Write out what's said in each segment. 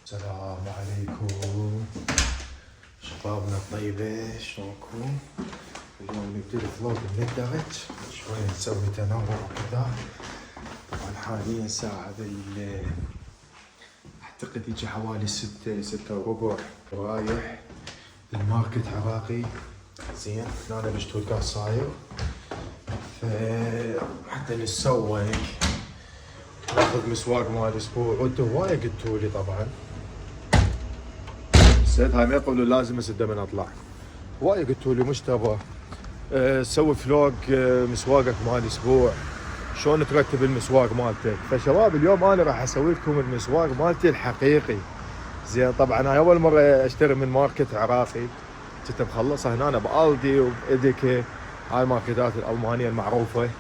السلام عليكم شبابنا الطيبة، شلونكم؟ اليوم نبتدي فلوق من الدرج شوي نسوي تنوع وكذا. طبعا حاليا الساعة اعتقد يجي حوالي 6:06 رايح الماركت عراقي. زين انا بشتوتقات صاير حتى نتسوق ناخذ مسواق مال اسبوع. وانتم هواية قلتوا لي طبعا سيد هاي ما يقولوا لازم اسده من اطلع. هواية قلتوا لي مجتبى سوي فلوق مسواقك مال اسبوع، شلون ترتب المسواق مالتك. فشباب اليوم انا راح اسوي لكم المسواق مالتي الحقيقي. زين طبعا هاي اول مرة اشتري من ماركت عراقي، كنت مخلصها هنا بالدي وبإيديكي، هاي الماركتات الالمانية المعروفة.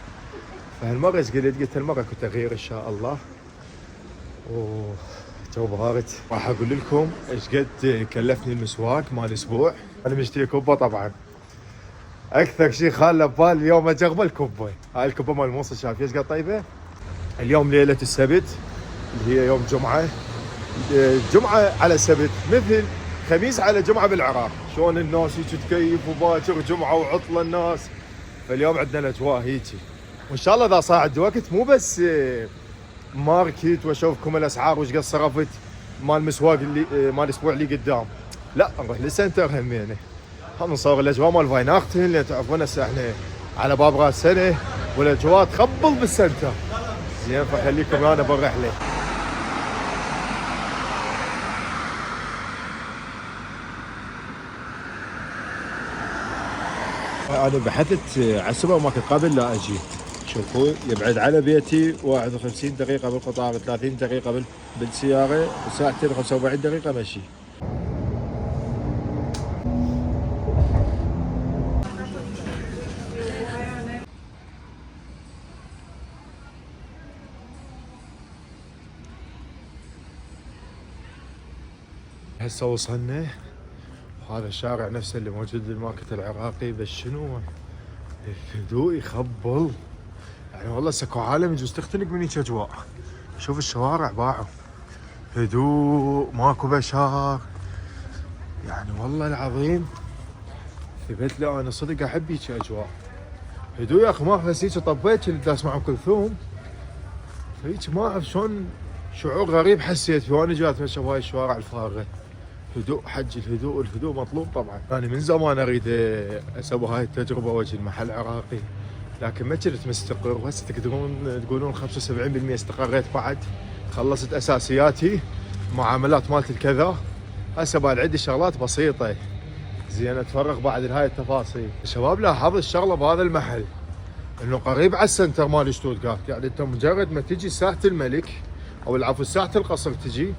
فهالمرة ايش قلت هالمرة كنت اغير ان شاء الله. جو بارد. راح اقول لكم ايش قد كلفني المسواق مال اسبوع. انا مشتري كبه طبعا، اكثر شيء خاله ببالي اليوم اجرب الكبه. هاي الكبه مال موصل شايف ايش قد طيبه. اليوم ليله السبت اللي هي يوم جمعه، جمعه على سبت مثل خميس على جمعه بالعراق. شلون الناس هيك تكيف وباكر جمعه وعطله الناس. فاليوم عندنا الاجواء هيجي، وان شاء الله اذا صاعد وقت مو بس ماركت واشوفكم الاسعار وش قد صرفت مال مسواق اللي مال الاسبوع اللي قدام، لا نروح للسنتر همينه. هم نصور الاجواء مال فايناختن اللي تعرفون هسه احنا على باب راس سنه والاجواء تخبل بالسنتر. زين فخليكم انا بالرحله. انا بحثت على السوبر ماركت قبل لا اجي. شوفوا يبعد على بيتي 51 دقيقة بالقطار، 30 دقيقة بالسيارة، وساعتين 45 دقيقة مشي. هسه وصلنا، وهذا الشارع نفسه اللي موجود بالماركت العراقي. بس شنو الهدوء يخبل يعني، والله سكو عالم يجوز تختنق من هيك اجواء. شوف الشوارع باعوا هدوء، ماكو بشر يعني. والله العظيم ثبت لي انا صدق احب هيك اجواء هدوء يا اخي. ما اعرف هيك طبيت اللي اسمع ام كلثوم هيك، ما اعرف شلون شعور غريب حسيت فيه وانا جاي اتمشى بهاي الشوارع الفارغه. هدوء حج الهدوء، والهدوء مطلوب طبعا. انا من زمان اريد اسوي هاي التجربه واجي المحل عراقي، لكن ما كنت مستقر. وهسه تقولون 75% استقريت بعد، خلصت اساسياتي معاملات مالت الكذا. هسه بعد عندي شغلات بسيطه زين اتفرغ بعد لهاي التفاصيل. شباب لاحظت الشغله بهذا المحل انه قريب على السنتر مال شتوتغارت، يعني انت مجرد ما تجي ساحه الملك او العفو ساحه القصر تجي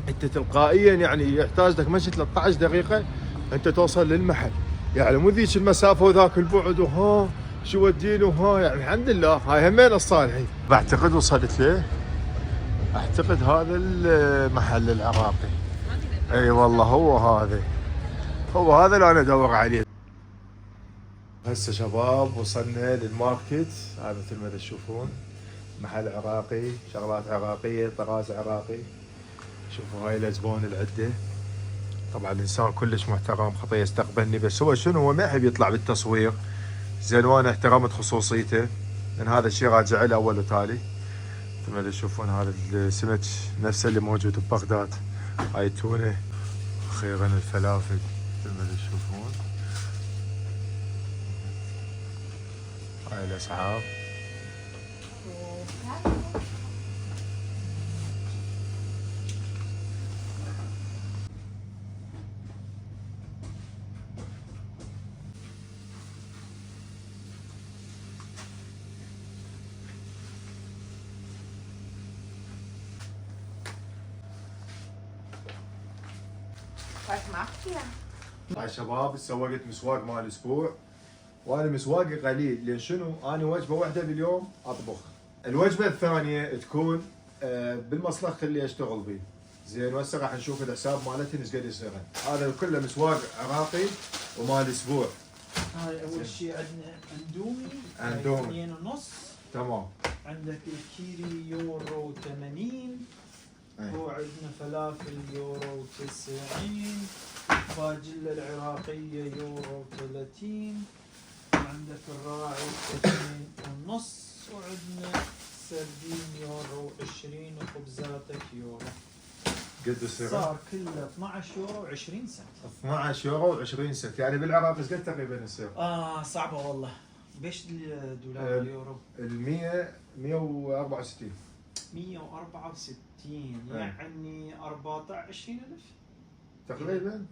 انت تلقائيا يعني يحتاج لك مشي 13 دقيقه انت توصل للمحل. يعني مو ذيك المسافه وذاك البعد وها شو وديني وها، يعني الحمد لله هاي همين الصالحين. بعتقد وصلت له، اعتقد هذا المحل العراقي. اي والله هو هذا اللي انا ادور عليه. هسه شباب وصلنا للماركت. هذا مثل ما تشوفون محل عراقي، شغلات عراقيه، طراز عراقي. شوفوا هاي الازبون العده. طبعا الانسان كلش محترم، خطيه يستقبلني، بس هو شنو هو ما يحب يطلع بالتصوير. زين وانا احترمت خصوصيته، لان هذا الشيء راجع له اول وتالي. مثل ما تشوفون هذا السمك نفسه اللي موجود ببغداد. هاي التونه، اخيرا الفلافل مثل ما تشوفون. هاي الاسعار. هاي شباب سويت مسواق مال اسبوع، وانا مسواقي قليل. لان شنو؟ انا وجبه واحده باليوم اطبخ، الوجبه الثانيه تكون بالمصلخ اللي اشتغل به. زين وهسه راح نشوف الحساب مالتي ايش قد يصير. هذا كله مسواق عراقي ومال اسبوع. هاي اول شيء عندنا اندومي 2.5. تمام. عندك الكيري يورو 80. وعندنا فلافل الفلافل يورو 90. باجلة العراقية يورو 30. وعندك الراعي 2.5. وعندنا سردين يورو 20. وخبزاتك يورو. قد السعر؟ صار كله 12 يورو و20 سنت. 12 يورو و20 سنت، يعني بالعراق ايش قد تقريبا السعر؟ صعبة والله. بيش الدولار اليورو؟ ال 100 164 164 يعني 24000 تقريبا.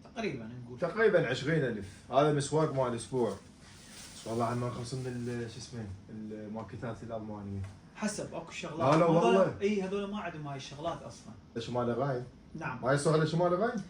تقريبا نقول تقريبا 20000. هذا مسواق مال الاسبوع. بس والله عن ما نخلص من شو اسمه الماركتات الالمانيه. حسب اكو شغلات. لا والله. اي هذول ما عندهم هاي الشغلات اصلا. شمال الراين؟ نعم. ما يسوق الا شمال الراين؟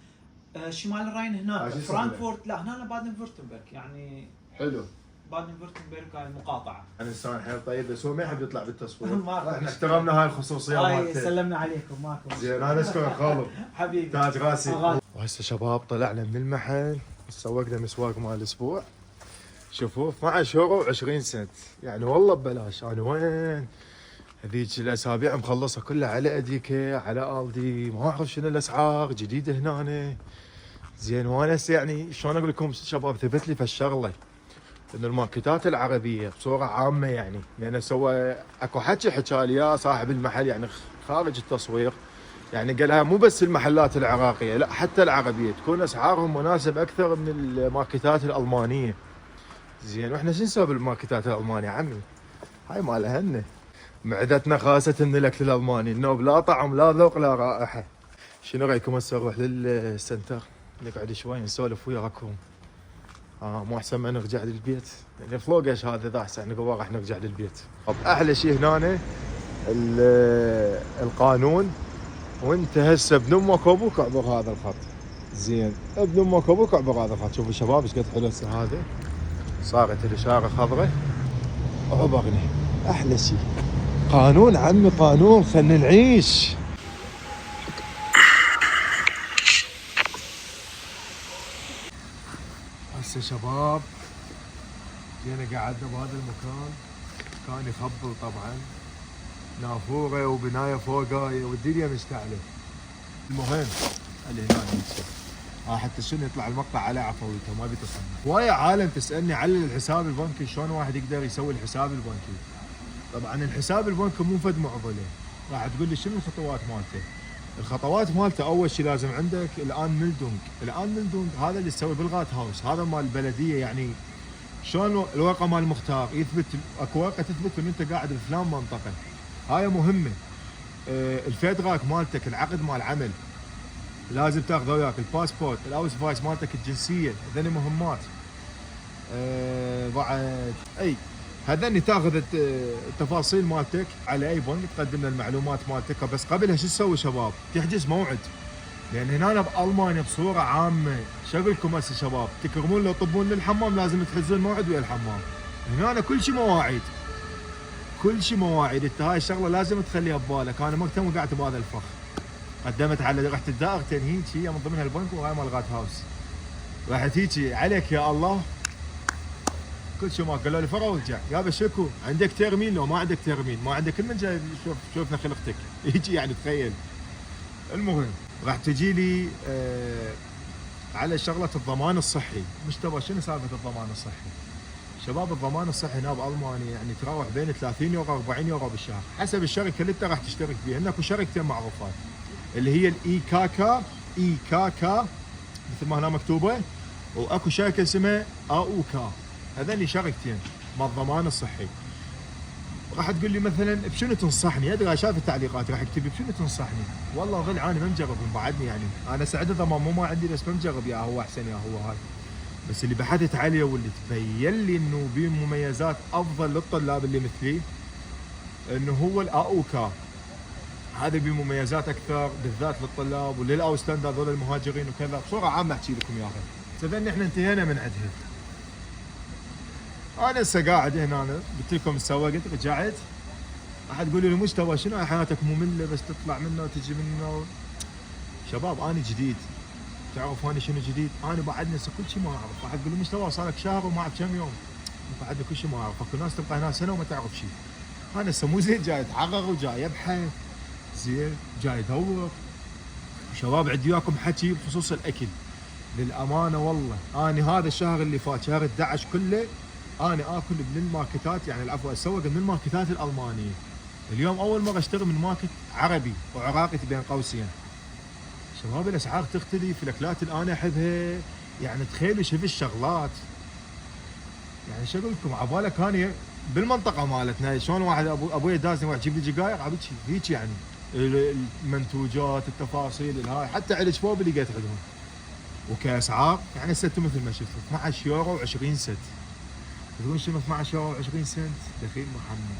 شمال الراين هناك فرانكفورت. لا هنا بادن فورتنبرغ يعني. حلو. بادن فورتنبرغ هاي المقاطعه. انسان حيل طيب بس هو ما يحب يطلع بالتصوير. ما احنا احترمنا هاي الخصوصيه مالته. سلمنا عليكم ماكو. زين انا اشكرك خالد. حبيبي. تاج راسي. وهسه شباب طلعنا من المحل سوقنا مسواق مال الاسبوع. شوفوا 12 يورو و20 سنت، يعني والله ببلاش. انا وين هذيك الاسابيع مخلصه كلها على اديكا على الدي، ما اعرف شنو الاسعار جديده هنا. زين وانا يعني شلون اقول لكم شباب، ثبت لي في الشغله ان الماركتات العربيه بصوره عامه يعني لان سوى اكو حكى لي يا صاحب المحل يعني خارج التصوير، يعني قالها مو بس المحلات العراقيه لا حتى العربيه تكون اسعارهم مناسب اكثر من الماركتات الالمانيه. زين واحنا شو نسوي بالماركتات الالمانيه عمي؟ هاي مالها هن معدتنا خاصه من الاكل الالماني، النوب لا طعم لا ذوق لا رائحه. شنو رايكم هسه نروح للسنتر نقعد شوي نسولف وياكم؟ مو احسن ما نرجع للبيت؟ يعني فلوق ايش هذا ذا احسن نقول راح نرجع للبيت. طب احلى شيء هنا القانون، وانت هسه ابن امك وابوك اعبر هذا الخط. زين ابن امك وابوك اعبر هذا الخط. شوفوا شباب ايش قد حلو هسه هذا، صارت الاشاره خضراء عبرنا. احلى شيء قانون عمي، قانون خلنا نعيش. هسه شباب جينا قعدنا بهذا المكان، كان يخبل طبعا، نافوره وبنايه فوقايه والدنيا مشتعله. المهم اللي هنا حتى شنو يطلع المقطع على عفويته ما بيتصل. هوايه عالم تسالني على الحساب البنكي، شلون واحد يقدر يسوي الحساب البنكي. طبعا الحساب البنكي مو فد معضله، راح تقول لي شنو الخطوات مالته. الخطوات مالته اول شيء لازم عندك الان ميلدونج هذا اللي تسوي بالغات هاوس، هذا مال البلديه يعني. شلون الورقه مال المختار يثبت، اكو ورقه تثبت ان انت قاعد بفلان منطقه، هاي مهمه. الفيدراك مالتك، العقد مال عمل لازم تاخذه وياك، الباسبورت، الاوسفايس مالتك، الجنسيه، هذني مهمات. بعد هذني تاخذ التفاصيل مالتك على اي بنك، تقدم له المعلومات مالتك. بس قبلها شو تسوي شباب؟ تحجز موعد، لان هنا بالمانيا بصوره عامه شو اقول لكم هسه شباب، تكرمون لو تطبون للحمام لازم تحجزون موعد ويا الحمام. هنا كل شيء مواعيد، كل شيء مواعيد. انت هاي الشغله لازم تخليها ببالك. انا مهتم وقعدت بهذا الفخ، قدمت على رحت الدائرتين هيك، هي من ضمنها البنك وهاي مال غات هاوس. رحت هيك عليك يا الله كل شيء ما قالوا لي فرع ورجع. يابا شكو عندك ترمين؟ لو ما عندك ترمين ما عندك كل من جاي شوفنا خلقتك هيك يعني تخيل. المهم راح تجي لي على شغله الضمان الصحي. مش تبغى شنو سالفه الضمان الصحي؟ شباب الضمان الصحي هنا بالمانيا يعني تراوح بين 30 يورو 40 يورو بالشهر حسب الشركه اللي انت راح تشترك فيها. هناك شركتين معروفات اللي هي الاي كاكا مثل ما هنا مكتوبه، واكو شركه اسمها اوكا. هذني شركتين مال الضمان الصحي. راح تقول لي مثلا بشنو تنصحني؟ ادري شايف التعليقات راح يكتب بشنو تنصحني؟ والله ظل عاني ما مجرب بعدني يعني. انا سعد الضمان مو ما عندي بس ما مجرب يا هو احسن يا هو هاي. بس اللي بحثت عليه واللي تبين لي انه بيه مميزات افضل للطلاب اللي مثلي انه هو الاوكا. هذا بيه مميزات اكثر بالذات للطلاب وللاوسلندا هذول المهاجرين وكذا. بصوره عامه احكي لكم يا اخي. اذا احنا انتهينا من عندها. انا هسه قاعد هنا قلت لكم سوقت رجعت. راح تقولوا لي مجتبى شنو حياتك ممله بس تطلع منه وتجي منه. شباب انا جديد، تعرف انا شنو جديد؟ انا بعدني هسه كل شيء ما اعرف. راح تقول لي مجتبى صار لك شهر وما اعرف كم يوم. بعدني كل شيء ما اعرف. اكو ناس تبقى هنا سنه وما تعرف شيء. انا هسه مو زين جاي اتحقق وجاي ابحث، زين جاي ادور. شباب عندي وياكم حكي بخصوص الاكل. للامانه والله انا هذا الشهر اللي فات شهر 11 كله انا اكل من الماركتات، يعني العفو اسوق من الماركتات الالمانيه. اليوم اول مره اشتري من ماركت عربي وعراقي بين قوسين. شباب الاسعار تختلف، الاكلات اللي انا احبها يعني تخيلوا شوف الشغلات. يعني شو اقول لكم عبالك انا بالمنطقه مالتنا شلون واحد ابوي دازني واحد يجيب لي دقائق عبيتش هيك يعني المنتوجات التفاصيل الهاي حتى على شباب اللي لقيت عندهم. وكاسعار يعني ستوا مثل ما شفتوا 12 يورو و20 سنت. تدرون شنو 12 يورو و20 سنت؟ دخيل محمد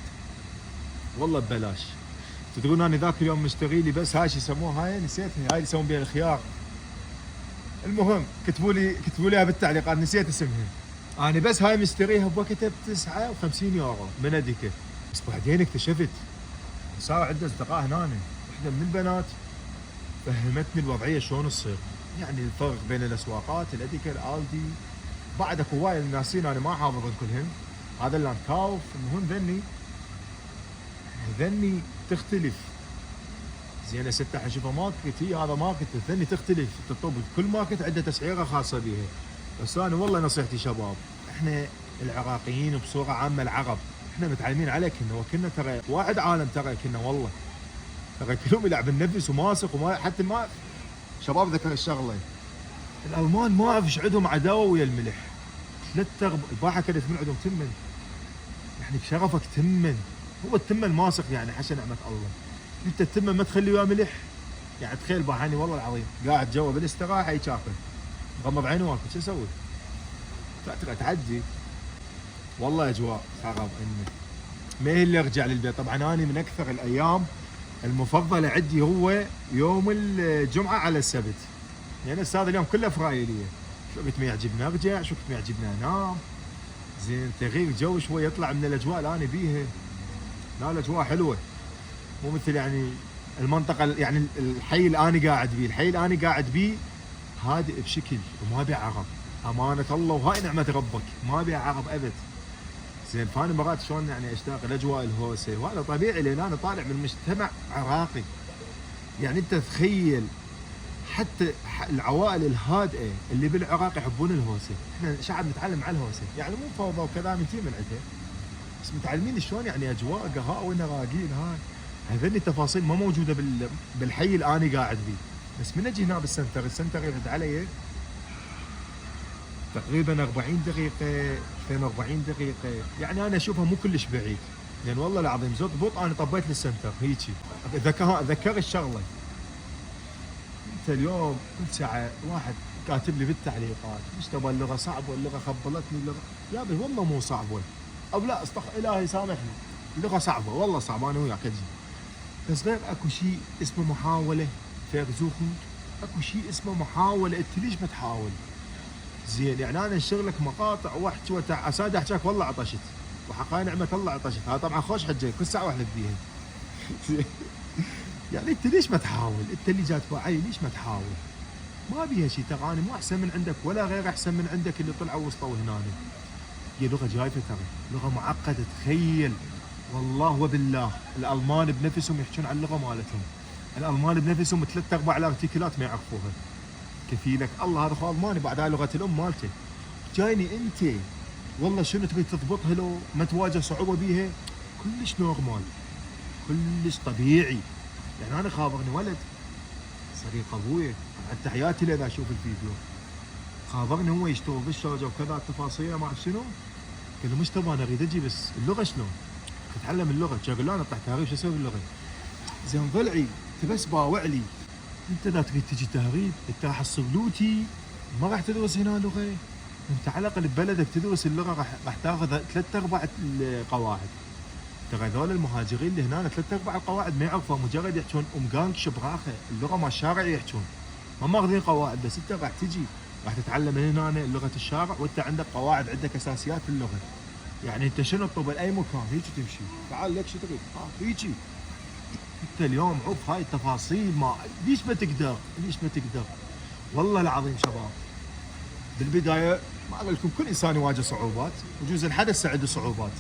والله ببلاش. تدرون انا ذاك اليوم مشتري لي بس هاي شو يسموها هاي نسيتها، هاي اللي يسوون بها الخيار. المهم كتبوا لي اياها بالتعليقات نسيت اسمها. انا بس هاي مشتريها بوقتها ب 59 يورو من اديكه. بس بعدين اكتشفت صار عندي اصدقاء هنا وحده من البنات فهمتني الوضعيه شلون تصير، يعني الفرق بين الاسواقات الاديكه الالدي بعد اكو هواي الناسين انا ما حافظهم كلهم. هذا اللانكاوف المهم ذني تختلف. زين هسه اشوفها ماركت هي هذا ماركت ذني تختلف تطب كل ماركت عنده تسعيره خاصه بيها. بس انا والله نصيحتي شباب احنا العراقيين بصوره عامه العرب احنا متعلمين عليك انه وكنا ترى واحد عالم ترى كنا والله ترى كلهم يلعب النفس وماسك وما حتى ما شباب ذكر الشغله الالمان ما اعرف ايش عندهم عداوه ويا الملح. البارحه كانت من عندهم تمن يعني بشرفك تمن هو التمن ماسخ يعني حشا نعمه الله. انت التمن ما تخلي وياه ملح يعني تخيل باحاني والله العظيم قاعد جوا بالاستراحه ياكل مغمض عينه واكل شو اسوي؟ تعدي والله اجواء خرب انه ما هي اللي ارجع للبيت. طبعا انا من اكثر الايام المفضله عندي هو يوم الجمعه على السبت، يعني هذا اليوم كله فرايليه. شو وقت ما يعجبنا ارجع، شو وقت ما يعجبنا انام. زين تغيير جو شوي يطلع من الاجواء اللي انا بيها. لا الاجواء حلوه مو مثل يعني المنطقه يعني الحي اللي انا قاعد بيه، الحي اللي انا قاعد بيه هادئ بشكل وما بيه عرب امانه الله وهاي نعمه ربك ما بيه عرب ابد. زين فانا مرات شلون يعني اشتاق الاجواء الهوسه وهذا طبيعي لان انا طالع من مجتمع عراقي. يعني انت تخيل حتى العوائل الهادئه اللي بالعراق يحبون الهوسه، احنا شعب نتعلم على الهوسه يعني مو فوضى وكذا من عندها بس متعلمين شلون يعني اجواء قهاء ونراقيل هاي. هذني التفاصيل ما موجوده بالحي اللي انا قاعد بيه. بس من اجي هنا السنتر يرد علي تقريبا 40 دقيقه 42 دقيقه، يعني انا اشوفها مو كلش بعيد. لان والله العظيم زبط انا طبيت للسنتر هيجي ذكر الشغله. انت اليوم كل ساعه واحد كاتب لي بالتعليقات ايش تبغى اللغه صعبه اللغه خبلتني اللغه. يا ابي والله مو صعبه او لا استغفر الهي سامحني اللغه صعبه والله صعبه انا وياك اجي. بس غير اكو شيء اسمه محاوله فيرزوخن، اكو شيء اسمه محاوله انت ليش ما تحاول؟ زين يعني انا انشر لك مقاطع واحكي اساد احكيك والله عطشت وحقا نعمه الله عطشت. هذا طبعا خوش حجه كل ساعه واحلف بيها. يعني انت ليش ما تحاول؟ انت اللي جات وعي ليش ما تحاول؟ ما بيها شيء ترى انا مو احسن من عندك ولا غير احسن من عندك اللي طلعوا وسطوا هنا. هي لغه جايفه ترى لغه معقده تخيل والله وبالله الالمان بنفسهم يحكون عن اللغه مالتهم. الالمان بنفسهم 3/4 الارتيكلات ما يعرفوها. كفيلك الله هذا اخو الماني بعد هاي لغه الام مالته. جايني انت والله شنو تريد تضبطها لو ما تواجه صعوبه بيها؟ كلش نورمال كلش طبيعي. يعني انا خابرني ولد صديق ابويا حتى حياتي له اذا اشوف الفيديو خابرني هو يشتغل بالشرجه وكذا التفاصيل ما اعرف شنو. قال له مش تبغى انا اريد اجي بس اللغه شلون؟ تتعلم اللغه. قال له انا اطلع تهريب شو اسوي باللغه؟ زين ضلعي انت بس باوع لي انت اذا تريد تجي تهريب انت راح تصبلوتي ما راح تدرس هنا لغه. انت على الاقل ببلدك تدرس اللغه راح تاخذ 3/4 القواعد. ترى هذول المهاجرين اللي هنا 3/4 القواعد ما يعرفوا مجرد يحكون امقانك شبراخه اللغه مال الشارع يحكون ما ماخذين قواعد. بس انت راح تجي راح تتعلم من هنا لغه الشارع وانت عندك قواعد عندك اساسيات في اللغه. يعني انت شنو تطلب اي مكان هيك تمشي تعال لك شو تريد هيجي. انت اليوم عوف هاي التفاصيل ما ليش ما تقدر والله العظيم شباب. بالبدايه ما اقول لكم كل انسان يواجه صعوبات وجوز الحدث عنده صعوبات.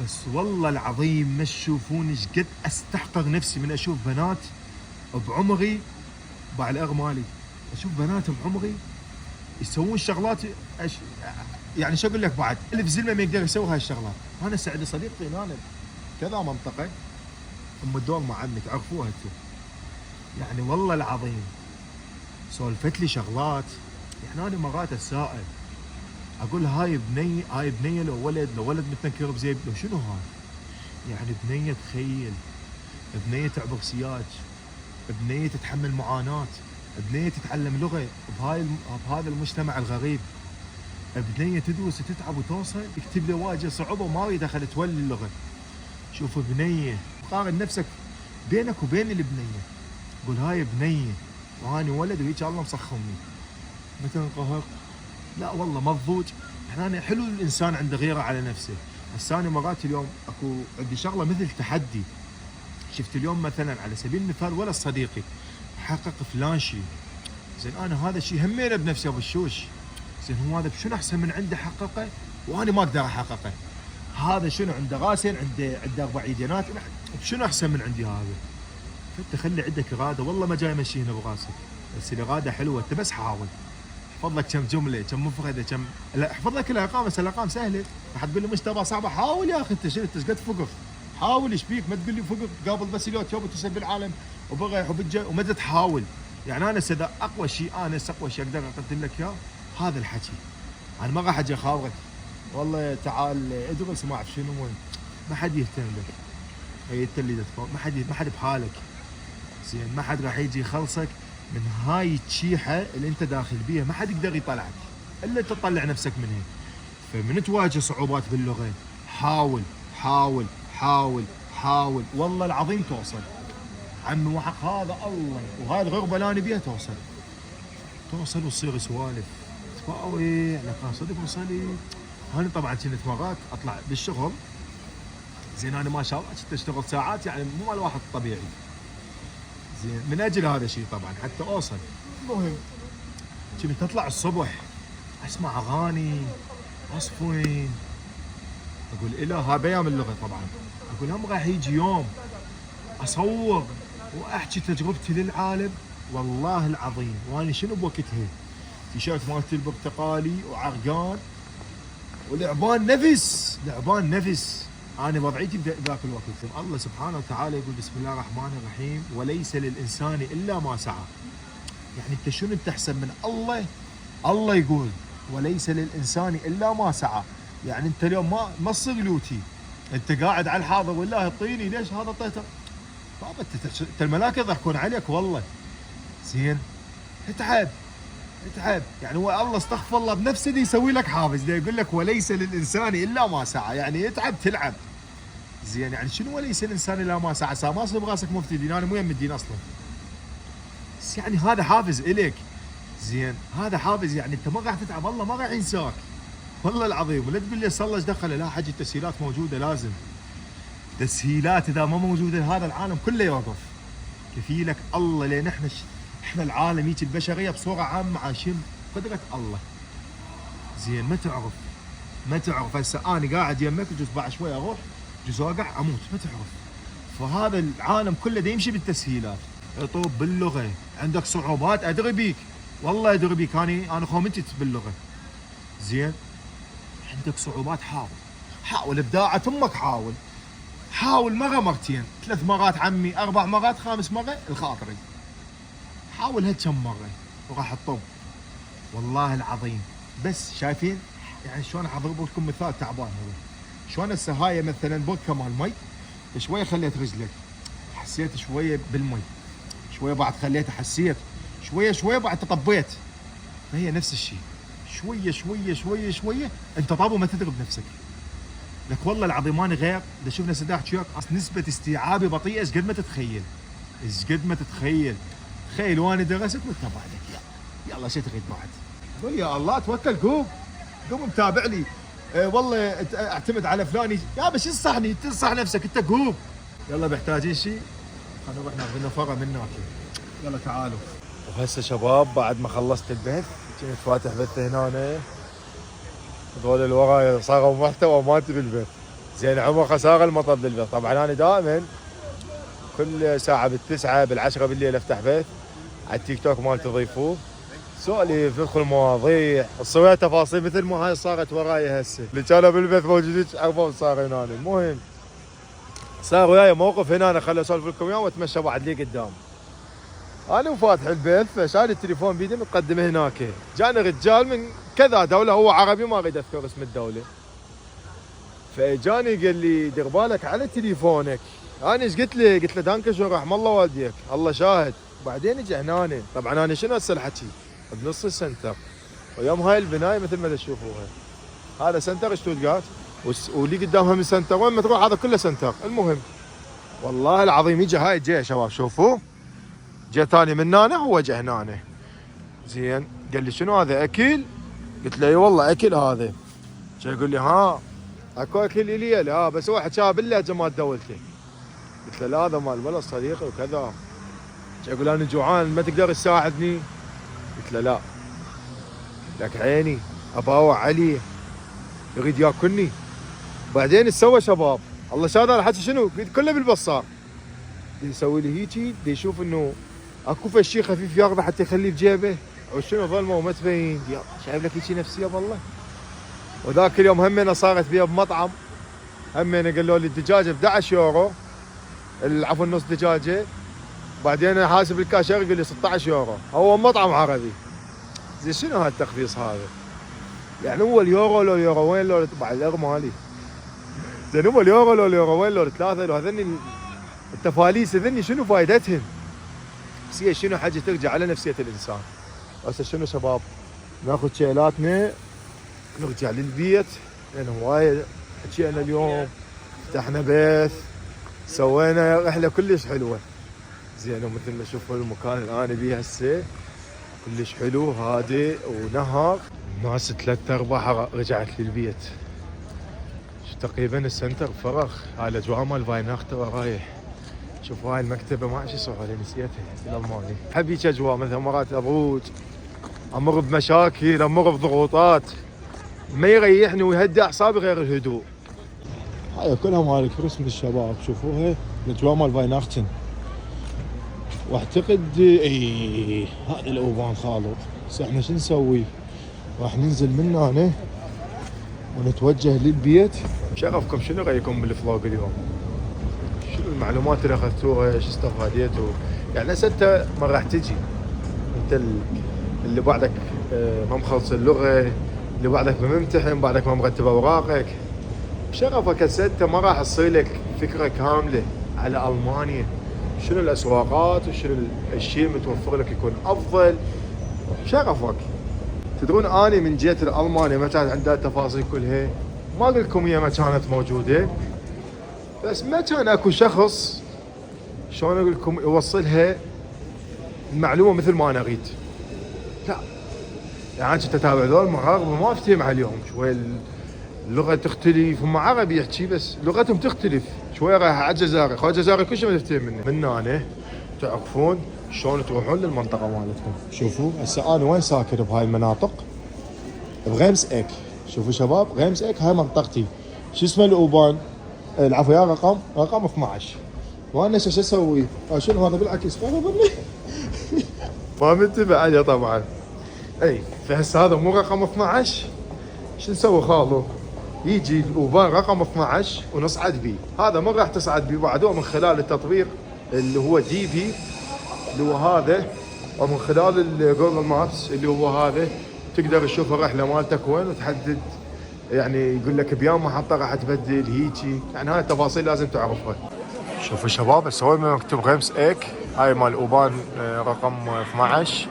بس والله العظيم ما تشوفون ايش قد استحقر نفسي من اشوف بنات بعمري باع الأغ مالي، اشوف بناتهم عمري يسوون شغلات يعني شو اقول لك بعد، الف زلمه ما يقدر يسوي هاي الشغلات. انا عندي صديقتي هنا كذا منطقه ام الدول مع عمي تعرفوها انتم، يعني والله العظيم سولفت لي شغلات. يعني انا مرات اتساءل اقول هاي بنيه لو ولد متنكر بزيب لو شنو هاي؟ يعني بنيه تخيل، بنيه تعبر سياج، بنيه تتحمل معاناه، بنيه تتعلم لغه بهذا المجتمع الغريب، بنيه تدرس وتتعب وتوصل يكتب لي واجه صعوبه وما اريد دخل تولي اللغه. شوف بنيه، قارن نفسك بينك وبين البنيه، قول هاي بنيه وهاني ولد وهيك الله مسخمني. متى انقهر؟ لا والله مضبوط. يعني حلو الانسان عنده غيره على نفسه. هسه انا مرات اليوم اكو عندي شغله مثل تحدي، شفت اليوم مثلا على سبيل المثال ولد صديقي حقق فلان شيء، زين انا هذا الشيء همينه بنفسي ابو الشوش، زين هو هذا بشنو احسن من عنده حققه وانا ما اقدر احققه؟ هذا شنو عنده راسين، عنده 4 يدينات، بشنو احسن من عندي هذا؟ فانت خلي عندك اراده، والله ما جاي امشينا براسك، بس الاراده حلوه، انت بس حاول. احفظ لك كم جمله، كم مفرده، لا احفظ لك الارقام، بس الارقام سهله. راح تقول لي مش تبع صعبه، حاول يا اخي انت شنو انت قد فقر؟ حاول ايش بيك؟ ما تقول لي فقر قابل بس اليوم توب تسب بالعالم وبغى وبجا وما تحاول. يعني انا سدا اقوى شيء اقدر اقدم لك اياه هذا الحكي. انا ما راح اجي اخاورك والله تعال ادرس ما اعرف شنو، ما حد يهتم لك. هي انت اللي تتفوق، ما حد بحالك. زين ما حد راح يجي يخلصك من هاي التشيحه اللي انت داخل بيها، ما حد يقدر يطلعك الا انت تطلع نفسك منها. فمن تواجه صعوبات باللغه حاول حاول حاول حاول، والله العظيم توصل. عمي وحق هذا الله، وهاي الغربه اللي انا بيها توصل وتصير سوالف تفاوي على كان صدق وصلي. انا طبعا كنت مرات اطلع بالشغل، زين انا ما شاء الله كنت اشتغل ساعات يعني مو مال الواحد الطبيعي، زين من اجل هذا الشيء طبعا حتى اوصل. المهم كنت اطلع الصبح اسمع اغاني اصفن، اقول اله هاي بيام اللغه طبعا، اقول هم راح يجي يوم اصور واحكي تجربتي للعالم. والله العظيم وانا شنو بوقتها تيشيرت مالتي البرتقالي وعرقان ولعبان نفس. انا وضعيتي بذاك الوقت الله سبحانه وتعالى يقول بسم الله الرحمن الرحيم وليس للانسان الا ما سعى. يعني انت شنو انت احسن من الله؟ الله يقول وليس للانسان الا ما سعى. يعني انت اليوم ما تصير لوتي، انت قاعد على الحاضر والله اعطيني ليش هذا طيته بابا، انت الملائكه يضحكون عليك والله. زين اتعب يعني هو الله استغفر الله بنفسه دي يسوي لك حافز، دي يقول لك وليس للانسان الا ما سعى، يعني اتعب تلعب. زين يعني شنو وليس للانسان الا ما سعى؟ ما اصير براسك مفتي دين، انا مو يم الدين اصلا، بس يعني هذا حافز الك. زين هذا حافز، يعني انت ما راح تتعب، الله ما راح ينساك والله العظيم. ولا تقول لي صلى ايش دخله، لا حجي التسهيلات موجوده، لازم تسهيلات اذا ما موجوده هذا العالم كله يوقف. كفيلك الله، لان احنا العالم هيك البشريه بصوره عامه عايشين قدره الله. زين ما تعرف هسه انا قاعد يمك جزء بعد شوي اروح جزء اوقع اموت، ما تعرف. فهذا العالم كله دا يمشي بالتسهيلات. عطوب باللغه عندك صعوبات ادري بيك، والله ادري بيك، انا خومنتت باللغه. زين عندك صعوبات حاول ابداعة امك، حاول مره مرتين 3 مرات عمي 4 مرات 5 مرات الخاطري، حاول هالكم مره وراح تطب والله العظيم. بس شايفين يعني شلون اضرب لكم مثال تعبان هو، شلون هسه هاي مثلا بركه مال مي شويه خليت رجلك حسيت شويه بالمي، شويه بعد خليت حسيت شويه بعد تطبيت، فهي نفس الشيء شويه انت طاب وما تدري بنفسك. لك والله العظيم انا غير اذا شفنا سداح تشيك نسبه استيعابي بطيئه ايش قد ما تتخيل. تخيل وانا درست وانت بعدك يلا شو تريد بعد؟ قول يا الله توكل، قوم متابع لي. والله اعتمد على فلاني يا بس انصحني، تنصح نفسك انت، قوم يلا محتاجين شيء خلينا نروح ناخذ لنا فرع من هناك. يلا تعالوا. وهسه شباب بعد ما خلصت البث كنت فاتح بث هنا، هذول اللي وراي صاروا محتوى مالتي بالبث. زين عمر خساره المطر بالبث، طبعا انا دائما كل ساعه بالتسعه بالعشره بالليل افتح بث على التيك توك مال تضيفوه سولف ندخل مواضيع تصوير تفاصيل مثل ما هاي صارت وراي هسه اللي كانوا بالبيت موجودين عرفوا صار هنا. المهم صار وياي موقف هنا خليني اسولف لكم اياه واتمشى بعد لي قدام. انا وفاتح البيت فشاري التليفون بيدي مقدمه هناك جاني رجال من كذا دوله هو عربي ما اريد اذكر اسم الدوله فاجاني قال لي دير بالك على تليفونك. انا ايش قلت له؟ قلت له دانكشون رحم الله والديك الله شاهد. بعدين اجى هنا طبعا انا شنو هسه الحكي بنص السنتر ويوم هاي البنايه مثل ما تشوفوها هذا سنتر شتوتغارت واللي قدامها من سنتر وين ما تروح هذا كله سنتر. المهم والله العظيم يجي هاي جاي يا شباب شوفوا جاء ثاني من هنا هو جاء هنا زين. قال لي شنو هذا اكل؟ قلت له اي والله اكل هذا. جاي يقول لي ها اكو اكل الي؟ لا بس هو حكاها باللهجه مال دولتي. قلت له لا هذا مال بلد صديقي وكذا. جاي يقول انا جوعان ما تقدر تساعدني؟ قلت له لا لك عيني اباوع علي يريد ياكلني. بعدين ايش سوى شباب؟ الله شاهد على الحكي شنو؟ كله بالبصار. يسوي لي هيجي يشوف انه اكو شيء خفيف ياخذه حتى يخليه بجيبه وشنو ظلمه وما تبين. شايف لك هيجي نفسيه والله. وذاك اليوم همينه صارت بيها بمطعم همينه قالوا لي الدجاجه ب 11 يورو عفوا نص دجاجه. بعدين حاسب الكاشير يقول لي 16 يورو هو مطعم عربي. زين شنو هالتخفيص هذا؟ يعني هو اليورو لو اليوروين لو بعد الأغ مالي. زين هو اليورو لو اليوروين لو ثلاثه لو هذني التفاليس هذني شنو فائدتهم؟ بس هي شنو حاجه ترجع على نفسيه الانسان. هسه شنو شباب؟ ناخذ شيلاتنا نرجع للبيت لان هوايه حكينا اليوم فتحنا بيت سوينا رحله كلش حلوه. زين ومثل ما تشوفوا المكان اللي انا بيه هسه كلش حلو هادئ ونهر. الناس 3/4 رجعت للبيت. تقريبا السنتر فرغ. هاي الاجواء مال فايناختا ورايح. شوفوا هاي المكتبه ما ايش اسوي عليها نسيتها بالالماني. احب هيك اجواء مثلا مرات اضوج امر بمشاكل امر بضغوطات ما يريحني ويهدي اعصابي غير الهدوء. هاي كلها مال كريسمس الشباب شوفوها الاجواء مال فايناختن. واعتقد اي هذا الاوبان خالط. بس احنا شو نسوي؟ راح ننزل من هنا ونتوجه للبيت. شرفكم شنو رايكم بالفلوق اليوم؟ شنو المعلومات اللي اخذتوها؟ شو استفاديتوا؟ يعني هسه انت ما راح تجي انت اللي بعدك ما مخلص اللغه اللي بعدك ممتحن بعدك ما مرتب اوراقك. شرفك هسه انت ما راح تصير لك فكره كامله على المانيا شنو الاسواقات وشنو الشيء المتوفر لك يكون افضل. شرفك. تدرون اني من جيت لالمانيا ما كانت عندها التفاصيل كلها. ما اقول لكم هي ما كانت موجوده بس ما كان اكو شخص شلون اقول لكم يوصلها المعلومه مثل ما انا اريد. لا يعني كنت اتابع ذول مغاربه ما افتهم عليهم شوي اللغه تختلف. هم عربي يحكي بس لغتهم تختلف شوي. رايح على الجزائر اخوان الجزائري كل شيء ما تفتهم منه. من هنا تعرفون شلون تروحون للمنطقه مالتكم. شوفوا هسه انا وين ساكن بهاي المناطق بغيمس اك. شوفوا شباب غيمس اك هاي منطقتي. شو اسمه الاوبان العفو يا رقم 12. وانا شو اسوي؟ شنو هذا بالعكس ما منتبه عليه طبعا. اي فهسه هذا مو رقم 12. شو نسوي خالو؟ يجي الاوبان رقم 12 ونصعد بيه. هذا ما راح تصعد بيه بعده من خلال التطبيق اللي هو دي في اللي هو هذا ومن خلال الجوجل مابس اللي هو هذا تقدر تشوف الرحله مالتك وين وتحدد. يعني يقول لك بيان محطه راح تبدل هيجي. يعني هاي التفاصيل لازم تعرفها. شوفوا شباب هسه وين ما مكتوب غيمس اك هاي مال اوبان رقم 12.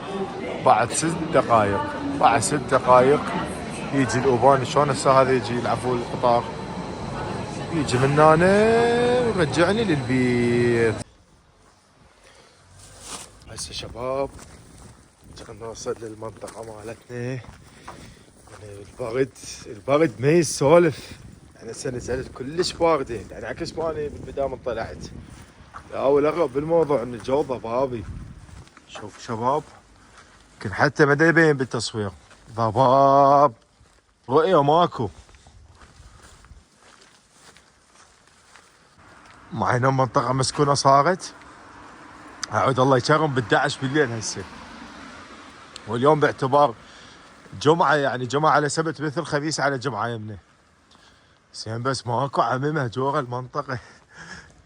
بعد 6 دقائق بعد 6 دقائق يجي الاوبان. شلون هسه هذا يجي العفو القطار يجي من هنا ويرجعني للبيت. هسه شباب جينا نوصل للمنطقه مالتنا. يعني البرد ما يسولف. يعني هسه نزلت كلش بارده يعني عكس ما انا بالبدايه من طلعت. اول اغرب بالموضوع ان الجو ضبابي. شوف شباب يمكن حتى ما يبين بالتصوير ضباب رؤيه ماكو. مع انه منطقه مسكونه صارت اعود الله يكرم ب11 بالليل هسه. واليوم باعتبار جمعة يعني جمعة على سبت مثل خميس على جمعة يمنا. زين بس ماكو عمي مهجورة المنطقة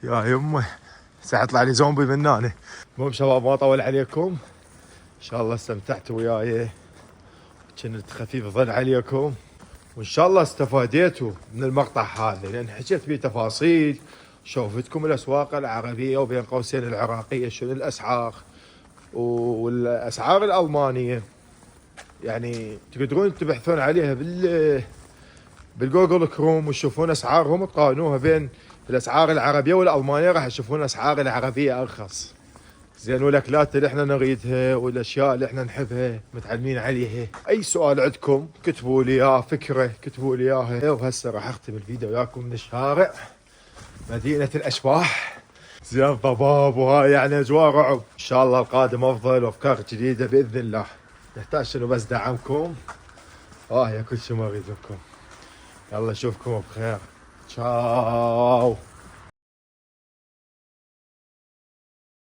يا يمه. سيطلع لي زومبي من هنا. المهم شباب ما اطول عليكم، ان شاء الله استمتعتوا وياي، كنت خفيف ظل عليكم، وان شاء الله استفاديتوا من المقطع هذا لان حكيت فيه تفاصيل، شوفتكم الاسواق العربيه وبين قوسين العراقيه شنو الاسعار والاسعار الالمانيه، يعني تقدرون تبحثون عليها بالجوجل كروم وتشوفون اسعارهم وتقارنوها بين الاسعار العربيه والالمانيه، راح تشوفون الاسعار العربيه ارخص. زين والاكلات اللي احنا نريدها والاشياء اللي احنا نحبها متعلمين عليها. اي سؤال عندكم كتبوا لي اياه، فكره كتبوا لي اياها. وهسه راح اختم الفيديو وياكم من الشارع مدينه الاشباح. زين ضباب وهاي يعني اجواء رعب. ان شاء الله القادم افضل وافكار جديده باذن الله. نحتاج شنو بس دعمكم. يا كل شيء ما اريد منكم. يلا اشوفكم بخير. تشاو.